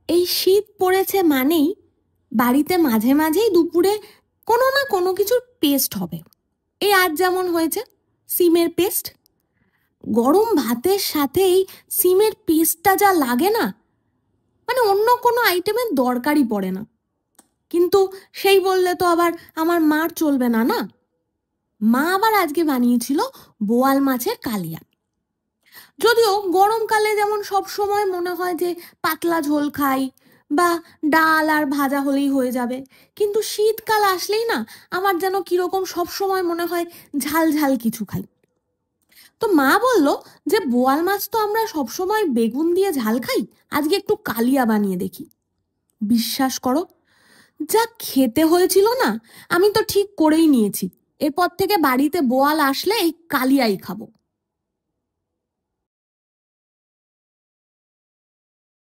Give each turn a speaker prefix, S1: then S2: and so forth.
S1: এই শীত পড়েছে মানেই বাড়িতে মাঝে মাঝেই দুপুরে কোনো না কোনো কিছুর পেস্ট হবে। এই আজ যেমন হয়েছে সিমের পেস্ট। গরম ভাতের সাথেই সিমের পেস্টটা যা লাগে না, মানে অন্য কোনো আইটেমের দরকারই পড়ে না। কিন্তু সেই বললে তো আবার আমার মার চলবে না, না? মা আবার আজকে বানিয়েছিল বোয়াল মাছের কালিয়া। যদিও গরমকালে যেমন সব সময় মনে হয় যে পাতলা ঝোল খাই বা ডাল আর ভাজা হলেই হয়ে যাবে, কিন্তু শীতকাল আসলেই না আমার যেন কিরকম সব সময় মনে হয় ঝাল ঝাল কিছু খাই। তো মা বলল যে বোয়াল মাছ তো আমরা সবসময় বেগুন দিয়ে ঝাল খাই, আজকে একটু কালিয়া বানিয়ে দেখি। বিশ্বাস করো, যা খেতে হয়েছিল না, আমি তো ঠিক করেই নিয়েছি এরপর থেকে বাড়িতে বোয়াল আসলে এই কালিয়াই খাবো।